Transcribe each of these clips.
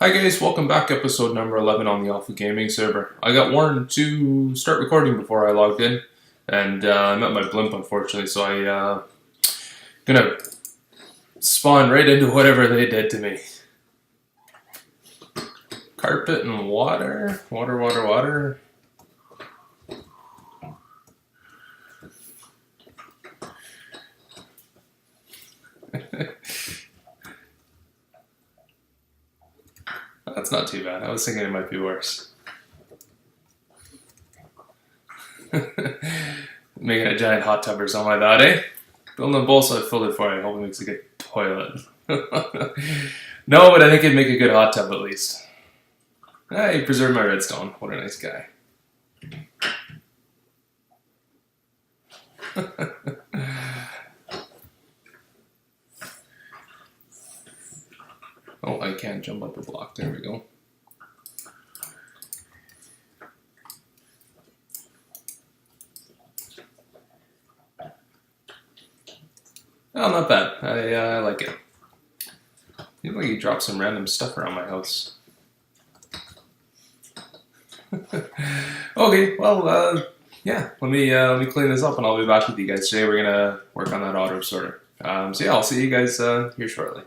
Hi guys, welcome back. Episode number 11 on the Alpha Gaming server. I got warned to start recording before I logged in, and I met my blimp unfortunately, so gonna spawn right into whatever they did to me. Carpet and water, water. That's not too bad. I was thinking it might be worse. Making a giant hot tub or something like that, eh? Building a bowl so I filled it for you. I hope it makes a good toilet. No, but I think it'd make a good hot tub at least. Hey, preserved my redstone. What a nice guy. Oh, I can't jump up a block. There we go. Oh, not bad. I like it. Seems like you dropped some random stuff around my house. Okay, well, yeah. Let me clean this up, and I'll be back with you guys today. We're gonna work on that auto sorter. So yeah, I'll see you guys here shortly.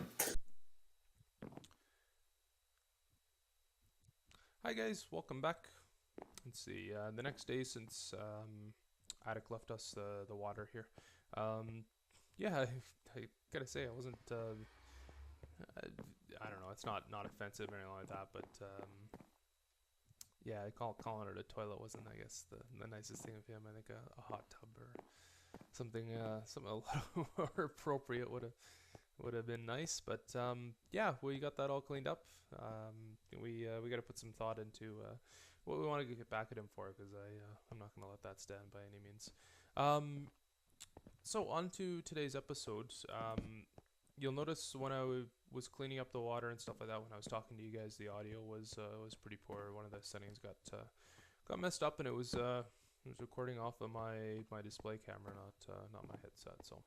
Hi guys, welcome back. Let's see. The next day since Addict left us the water here. Yeah, I gotta say I wasn't. I don't know. It's not offensive or anything like that, but yeah, calling it a toilet wasn't, I guess, the nicest thing of him. I think a hot tub or something a little more appropriate would have been nice. But yeah, we got that all cleaned up. We got to put some thought into what we want to get back at him for, because I'm not gonna let that stand by any means. So on to today's episode. You'll notice when I was cleaning up the water and stuff like that, when I was talking to you guys, the audio was pretty poor. One of the settings got messed up, and it was recording off of my display camera, not my headset. So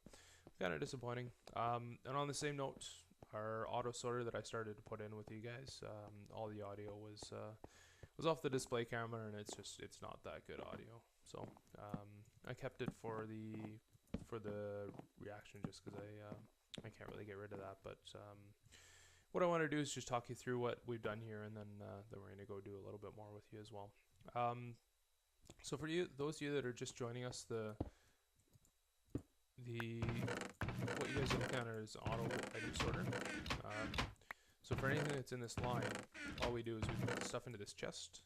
kind of disappointing. And on the same note, our auto sorter that I started to put in with you guys, all the audio was off the display camera, and it's not that good audio. So I kept it for the reaction, just because I can't really get rid of that. But what I want to do is just talk you through what we've done here, and then we're going to go do a little bit more with you as well. So for those of you that are just joining us, the what you guys are looking at is auto item sorter. So for anything that's in this line, all we do is we put stuff into this chest.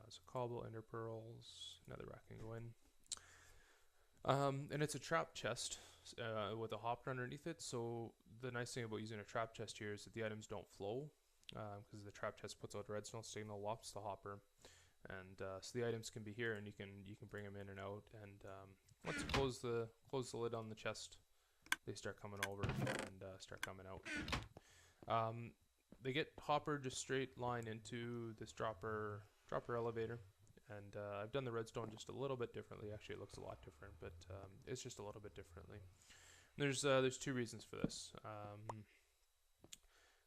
So cobble, ender pearls, another rack can go in. And it's a trap chest with a hopper underneath it. So the nice thing about using a trap chest here is that the items don't flow, because the trap chest puts out redstone signal, locks the hopper, and so the items can be here, and you can bring them in and out. And once you close the lid on the chest, they start coming over and start coming out. They get hoppered just straight line into this dropper elevator. And I've done the redstone just a little bit differently. Actually, it looks a lot different, but it's just a little bit differently. There's two reasons for this.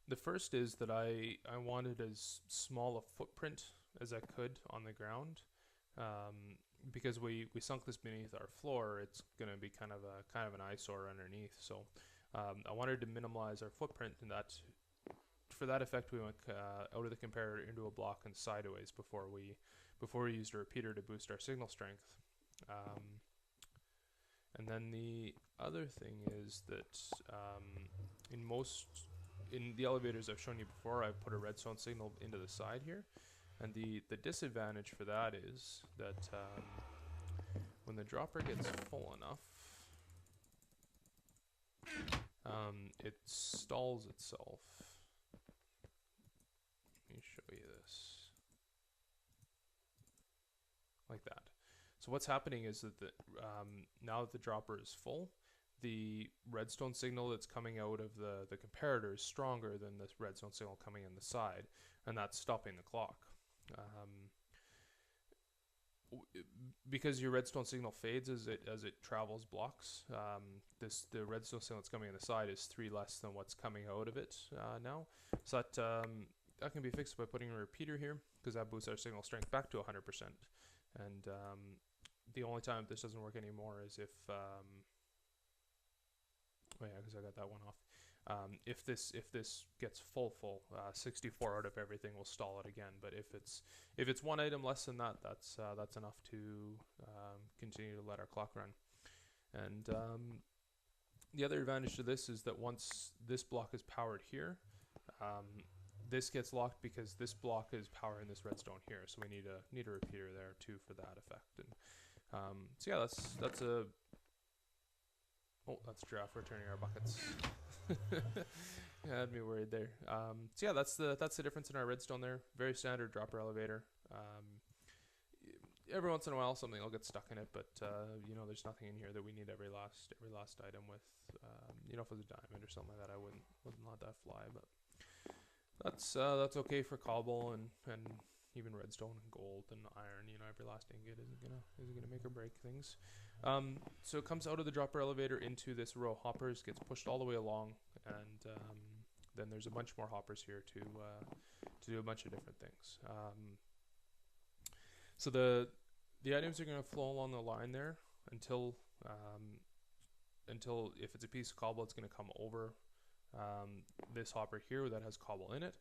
The first is that I wanted as small a footprint as I could on the ground, because we sunk this beneath our floor. It's going to be kind of an eyesore underneath. So I wanted to minimize our footprint, and that for that effect we went out of the comparator into a block and sideways before we used a repeater to boost our signal strength. And then the other thing is that in the elevators I've shown you before, I've put a redstone signal into the side here, and the disadvantage for that is that when the dropper gets full enough, it stalls itself. Let me show you this. Like that. So what's happening is that now that the dropper is full, the redstone signal that's coming out of the comparator is stronger than the redstone signal coming in the side, and that's stopping the clock. Because your redstone signal fades as it travels blocks, the redstone signal that's coming in the side is 3 less than what's coming out of it now. So that that can be fixed by putting a repeater here, because that boosts our signal strength back to 100%. And the only time this doesn't work anymore is if oh yeah, because I got that one off. If this gets full, 64 out of everything will stall it again. But if it's one item less than that, that's enough to continue to let our clock run. And the other advantage to this is that once this block is powered here, this gets locked because this block is powering this redstone here. So we need a repeater there too for that effect. And so yeah, that's a that's giraffe returning our buckets. Yeah, had me worried there. So yeah, that's the difference in our redstone there. Very standard dropper elevator. Every once in a while, something will get stuck in it, but you know, there's nothing in here that we need every last item with. You know, if it was a diamond or something like that, I wouldn't let that fly. But that's okay for cobble and even redstone and gold and iron. You know, every last ingot isn't gonna make or break things. So it comes out of the dropper elevator into this row of hoppers, gets pushed all the way along, and then there's a bunch more hoppers here to do a bunch of different things. So the items are going to flow along the line there until if it's a piece of cobble, it's going to come over this hopper here that has cobble in it.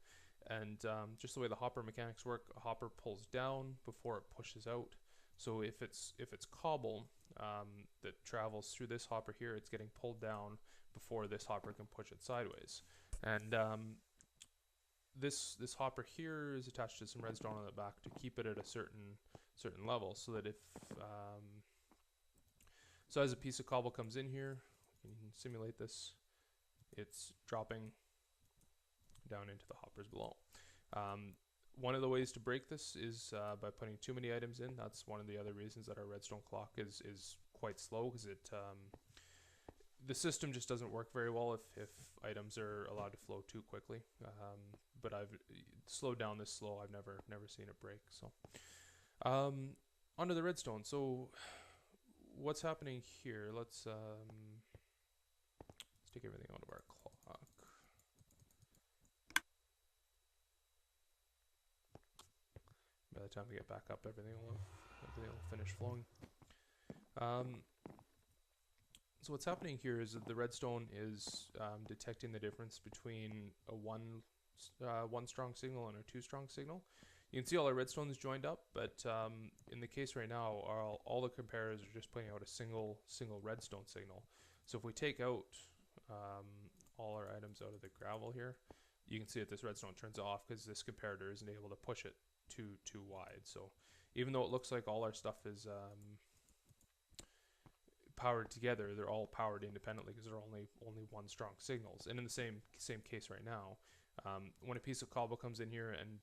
And just the way the hopper mechanics work, a hopper pulls down before it pushes out. So if it's cobble that travels through this hopper here, it's getting pulled down before this hopper can push it sideways. And this hopper here is attached to some redstone on the back to keep it at a certain level, so that if so as a piece of cobble comes in here, we can simulate this, it's dropping down into the hoppers below. One of the ways to break this is by putting too many items in. That's one of the other reasons that our redstone clock is quite slow, because the system just doesn't work very well if items are allowed to flow too quickly. But I've slowed down this slow. I've never seen it break. So onto the redstone. So what's happening here? Let's take everything out of our clock. By the time we get back up, everything will finish flowing. So what's happening here is that the redstone is detecting the difference between a one strong signal and a 2 strong signal. You can see all our redstones joined up, but in the case right now, all the comparators are just putting out a single redstone signal. So if we take out all our items out of the gravel here, you can see that this redstone turns off because this comparator isn't able to push it too wide. So even though it looks like all our stuff is powered together, they're all powered independently because they're only one strong signals. And in the same case right now, when a piece of cobble comes in here and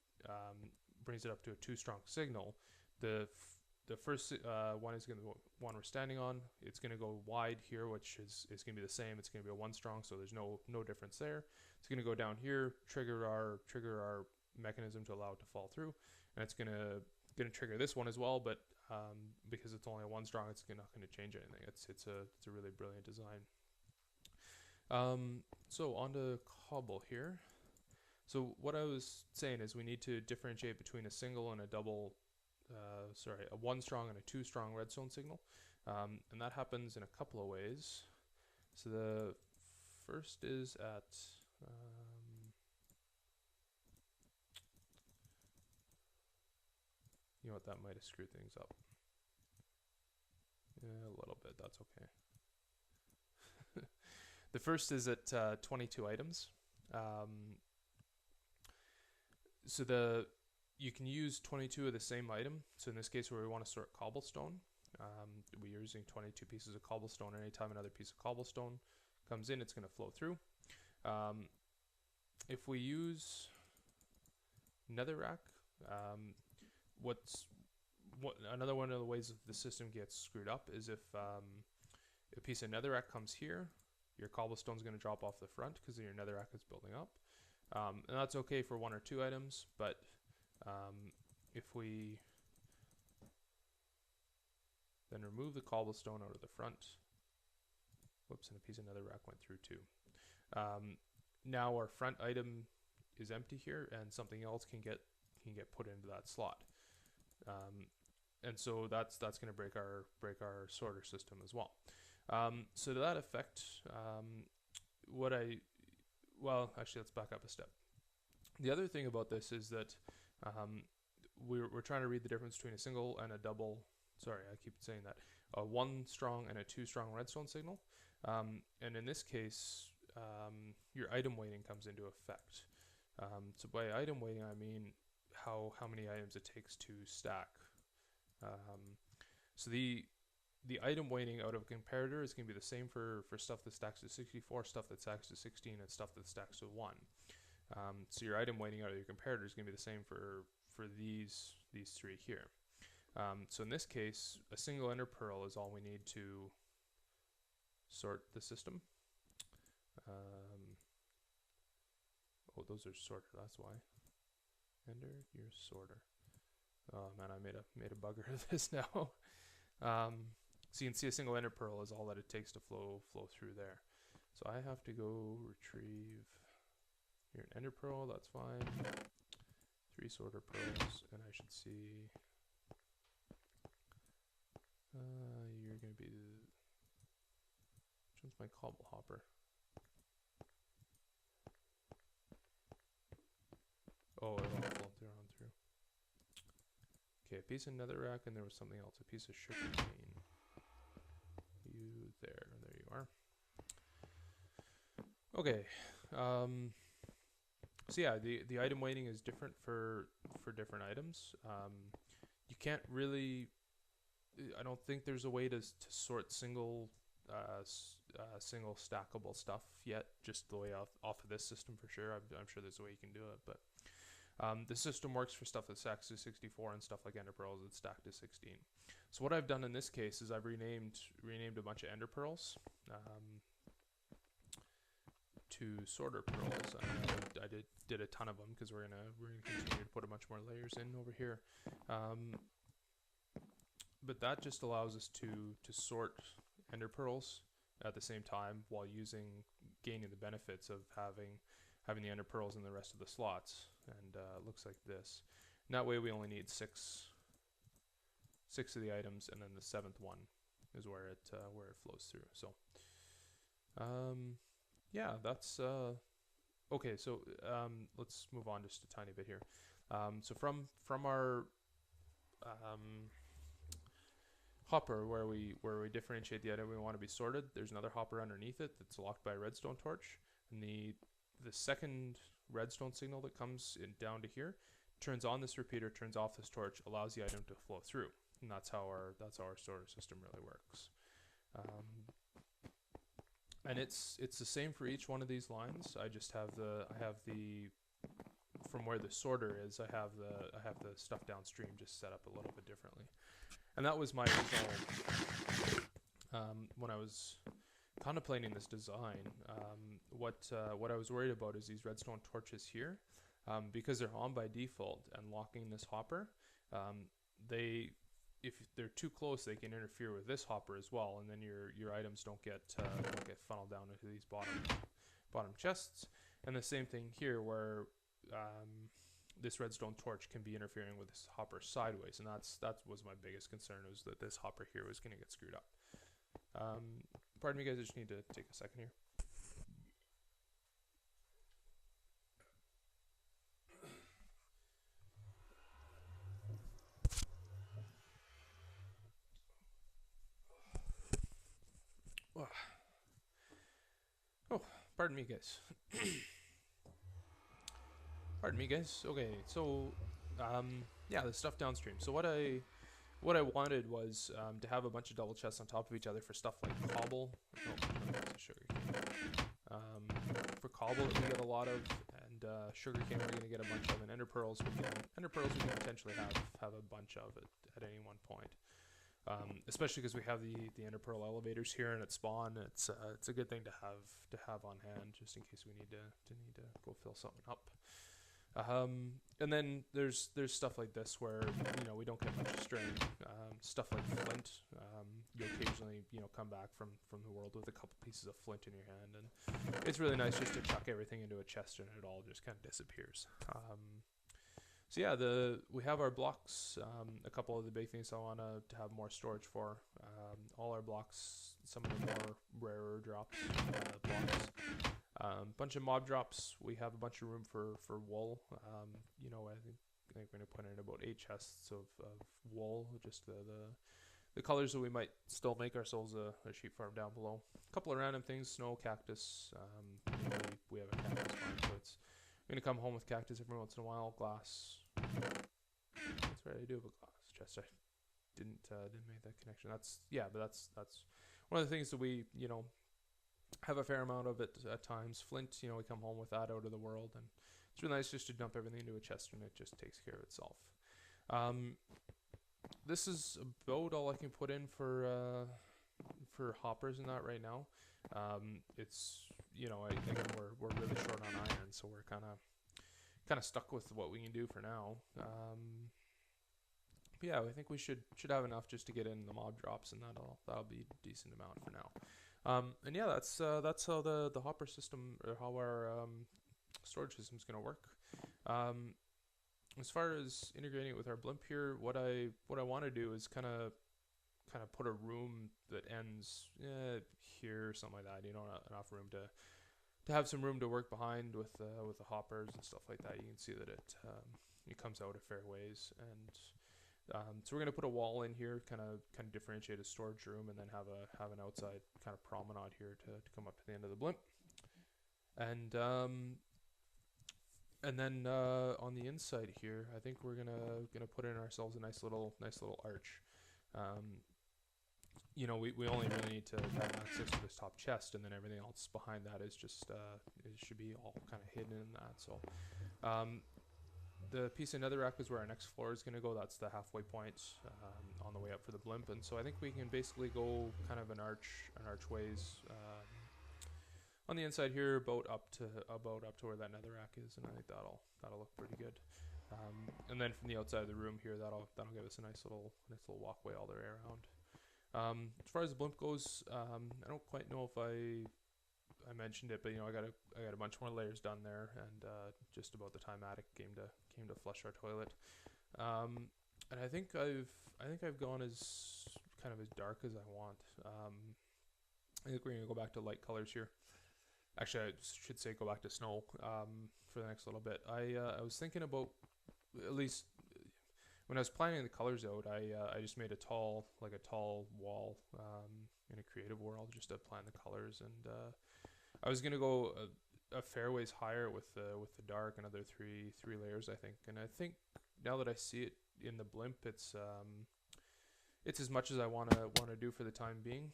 brings it up to a 2 strong signal, the first one is going to one we're standing on. It's going to go wide here, which is going to be the same. It's going to be a 1 strong, so there's no difference there. It's going to go down here, trigger our mechanism to allow it to fall through, and it's going to trigger this one as well. But because it's only a 1 strong, it's not going to change anything. It's a really brilliant design. So onto cobble here. So what I was saying is we need to differentiate between a single and a double, a 1 strong and a 2 strong redstone signal, and that happens in a couple of ways. So the first is at you know what, that might have screwed things up. Yeah, a little bit, that's okay. The first is at 22 items. So you can use 22 of the same item. So in this case, where we want to sort cobblestone, we're using 22 pieces of cobblestone. Anytime another piece of cobblestone comes in, it's going to flow through. If we use netherrack, another one of the ways the system gets screwed up is if a piece of netherrack comes here, your cobblestone is going to drop off the front because your netherrack is building up. And that's okay for 1 or 2 items, but if we then remove the cobblestone out of the front, whoops, and a piece of netherrack went through too. Now our front item is empty here, and something else can get put into that slot. And so that's going to break our sorter system as well. So to that effect, actually, let's back up a step. The other thing about this is that we're trying to read the difference between a single and a double. Sorry, I keep saying that. A 1 strong and a 2 strong redstone signal. And in this case, your item weighting comes into effect. So by item weighting, I mean how many items it takes to stack. So the item weighting out of a comparator is going to be the same for stuff that stacks to 64, stuff that stacks to 16, and stuff that stacks to 1. So your item weighting out of your comparator is going to be the same for these 3 here. So in this case, a single ender pearl is all we need to sort the system. Oh, those are sorted, that's why. Ender, your sorter. Oh man, I made a bugger of this now. So you can see a single ender pearl is all that it takes to flow through there. So I have to go retrieve here an ender pearl, that's fine. 3 sorter pearls, and I should see you're gonna be which one's my cobble hopper? Oh, it all flumped on through. Okay, a piece of netherrack, and there was something else, a piece of sugar cane. There you are. Okay. So yeah, the item weighting is different for different items. You can't really. I don't think there's a way to sort single stackable stuff yet. Just the way off of this system for sure. I'm sure there's a way you can do it, but the system works for stuff that stacks to 64 and stuff like ender pearls that stack to 16. So what I've done in this case is I've renamed a bunch of ender pearls to sorter pearls. I did a ton of them because we're gonna continue to put a bunch more layers in over here. But that just allows us to sort ender pearls at the same time while gaining the benefits of having the ender pearls in the rest of the slots. And it looks like this. And that way we only need six of the items, and then the 7th one is where it flows through. So yeah, that's okay. So let's move on just a tiny bit here. So from our hopper where we differentiate the item we want to be sorted, there's another hopper underneath it that's locked by a redstone torch, and the second redstone signal that comes down to here turns on this repeater, turns off this torch, allows the item to flow through, and that's how our sorter system really works. And it's the same for each one of these lines. I just have the from where the sorter is, I have the stuff downstream just set up a little bit differently. And that was my result when I was contemplating this design. What I was worried about is these redstone torches here, because they're on by default and locking this hopper. If they're too close, they can interfere with this hopper as well, and then your items don't get funneled down into these bottom chests. And the same thing here, where this redstone torch can be interfering with this hopper sideways, and that was my biggest concern, was that this hopper here was going to get screwed up. Pardon me, guys. I just need to take a second here. Oh, pardon me, guys. Pardon me, guys. Okay, so yeah, the stuff downstream. So what I wanted was to have a bunch of double chests on top of each other for stuff like cobble. Oh, sugar cane. For cobble that we get a lot of, and sugar cane we're going to get a bunch of, and ender pearls we can potentially have a bunch of at any one point. Especially because we have the ender pearl elevators here, and at spawn, it's a good thing to have on hand just in case we need to go fill something up. And then there's stuff like this where we don't get much strain. Stuff like flint. You occasionally come back from the world with a couple pieces of flint in your hand, and it's really nice just to chuck everything into a chest and it all just kind of disappears. So yeah, we have our blocks. A couple of the big things I want to have more storage for. All our blocks, some of the more rarer drops, blocks. Bunch of mob drops. We have a bunch of room for wool. I think we're going to put in about 8 chests of wool, just the colors that we might still make ourselves a sheep farm down below. A couple of random things: snow, cactus. We have a cactus farm, so it's I'm going to come home with cactus every once in a while. Glass. That's right, I do have a glass chest. I didn't make that connection. That's one of the things that we have a fair amount of it at times. Flint, we come home with that out of the world, and it's really nice just to dump everything into a chest and it just takes care of itself. This is about all I can put in for hoppers and that right now. It's again we're really short on iron, so we're kind of stuck with what we can do for now. But yeah, I think we should have enough just to get in the mob drops, and that'll be a decent amount for now. And yeah, that's how the hopper system, or how our storage system is going to work. As far as integrating it with our blimp here, what I want to do is kind of put a room that ends here, something like that. Enough room to have some room to work behind with the hoppers and stuff like that. You can see that it comes out a fair ways, and so we're gonna put a wall in here, kind of differentiate a storage room, and then have an outside kind of promenade here to come up to the end of the blimp, and then on the inside here, I think we're gonna put in ourselves a nice little arch. We only really need to have access to this top chest, and then everything else behind that is just it should be all kind of hidden in that. So the piece of netherrack is where our next floor is going to go. That's the halfway point on the way up for the blimp, and so I think we can basically go kind of an archways on the inside here, about up to where that netherrack is, and I think that'll look pretty good. And then from the outside of the room here, that'll give us a nice little walkway all the way around. As far as the blimp goes, I don't quite know if I mentioned it, but I got a bunch more layers done there, and just about the time Addict came to flush our toilet. And I think I've gone as kind of as dark as I want. I think we're gonna go back to light colors here. Actually, I should say go back to snow for the next little bit. I was thinking about, at least when I was planning the colors out, I just made a tall wall in a creative world just to plan the colors, and I was gonna go a fair ways higher with the dark, another three layers, I think. And I think now that I see it in the blimp, it's as much as I wanna do for the time being.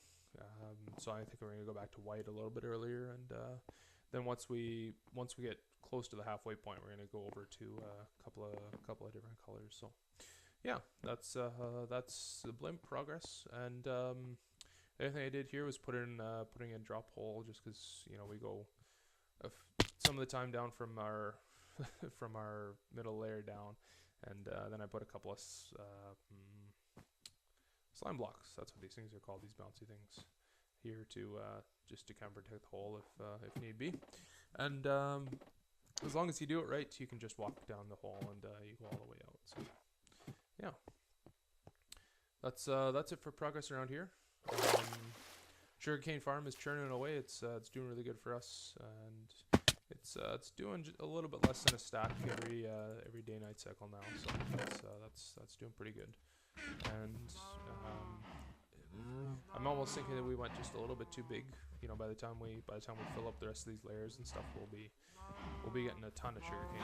So I think we're gonna go back to white a little bit earlier, and then once we get close to the halfway point, we're gonna go over to a couple of different colors. So yeah, that's the blimp progress. And the other thing I did here was putting in drop hole, just because we go some of the time down from our from our middle layer down, and then I put a couple of slime blocks. That's what these things are called, these bouncy things here, to just to kind of protect the hole if need be. And as long as you do it right, you can just walk down the hole and you go all the way out. So yeah, that's it for progress around here. Sugarcane farm is churning away. It's doing really good for us, and it's doing a little bit less than a stack every day-night cycle now. So that's doing pretty good. And I'm almost thinking that we went just a little bit too big. By the time we fill up the rest of these layers and stuff, we'll be getting a ton of sugarcane.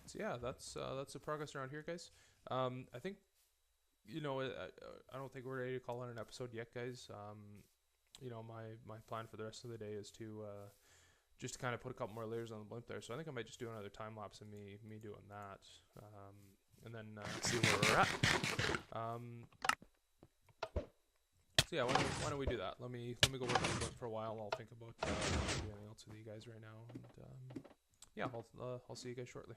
So yeah, that's the progress around here, guys. I think I don't think we're ready to call it an episode yet, guys. My plan for the rest of the day is to just to kind of put a couple more layers on the blimp there. So I think I might just do another time lapse of me doing that, and then see where we're at. So yeah, why don't we do that? Let me go work on it for a while. I'll think about doing anything else with you guys right now, and yeah, I'll see you guys shortly.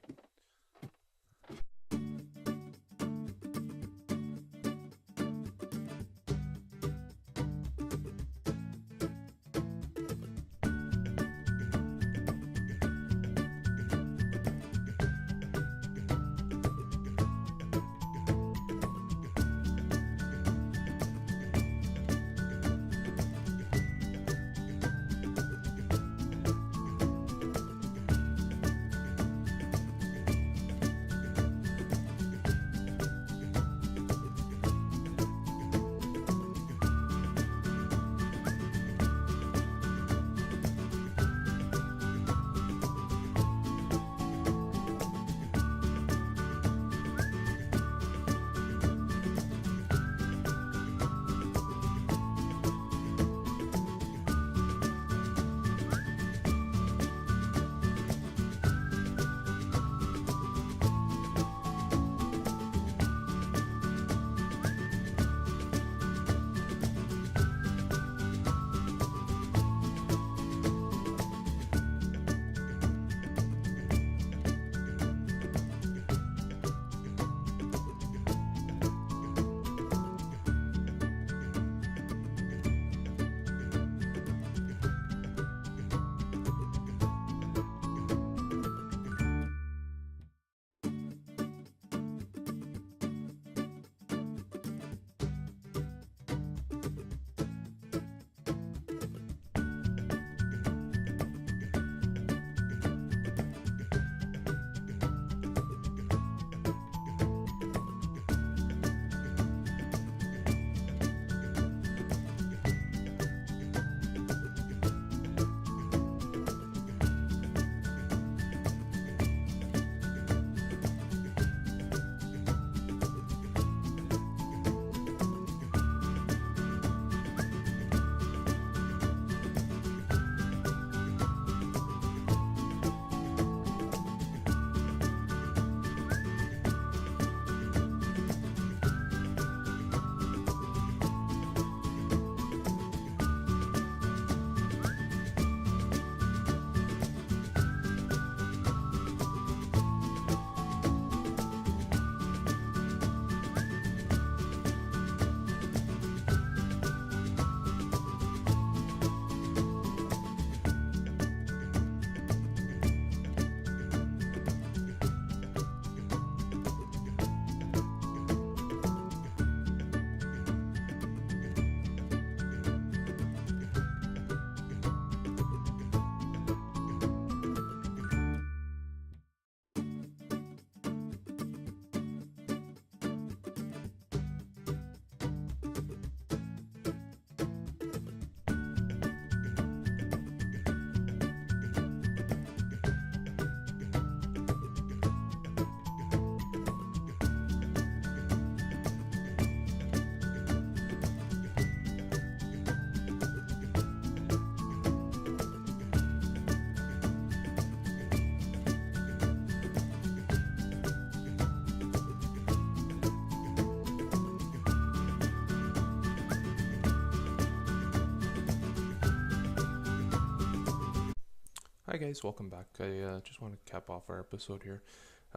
Hi guys, welcome back. I just want to cap off our episode here.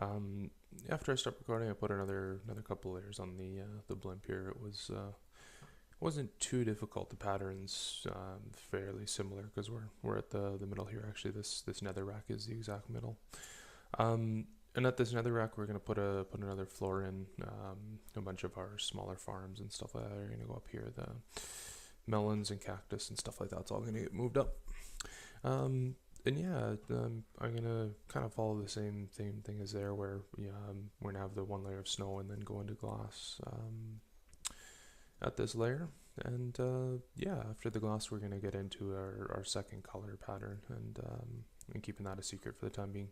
Um, After I stopped recording, I put another couple layers on the blimp here. Wasn't too difficult. The patterns fairly similar because we're at the middle here. Actually, this nether rack is the exact middle. And at this nether rack, we're gonna put another floor in. A bunch of our smaller farms and stuff like that are gonna go up here. The melons and cactus and stuff like that's all gonna get moved up. And yeah, I'm gonna kind of follow the same thing as there, where we're gonna have the one layer of snow and then go into glass at this layer. And yeah, after the glass, we're gonna get into our second color pattern, and keeping that a secret for the time being.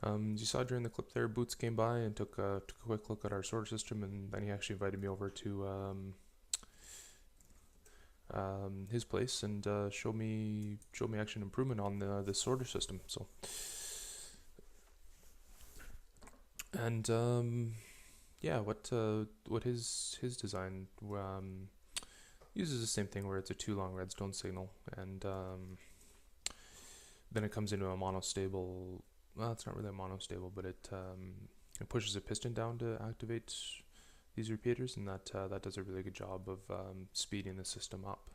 As you saw during the clip there, Boots came by and took a quick look at our sorter system, and then he actually invited me over to his place and showed me actually an improvement on the sorter system. So, and yeah, what his design uses the same thing where it's a 2 long redstone signal, and then it comes into a monostable. Well, it's not really a monostable, but it pushes a piston down to activate these repeaters, and that does a really good job of speeding the system up.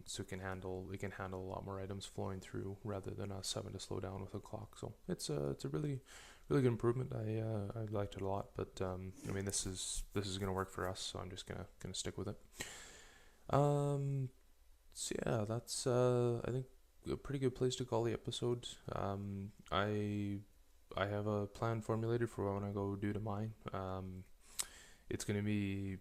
So it can handle a lot more items flowing through rather than us having to slow down with a clock. So it's a really good improvement. I liked it a lot, but I mean this is gonna work for us, so I'm just gonna stick with it. So yeah, that's I think a pretty good place to call the episode. I have a plan formulated for when I go due to mine. It's gonna be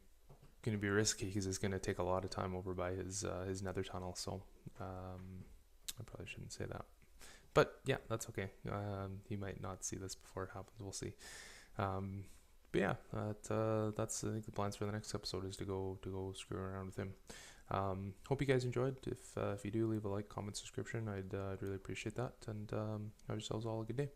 risky because it's gonna take a lot of time over by his nether tunnel. So I probably shouldn't say that, but yeah, that's okay. He might not see this before it happens. We'll see. But yeah, that's I think the plans for the next episode is to go screw around with him. Hope you guys enjoyed. If you do, leave a like, comment, subscription. I'd really appreciate that. And have yourselves all a good day.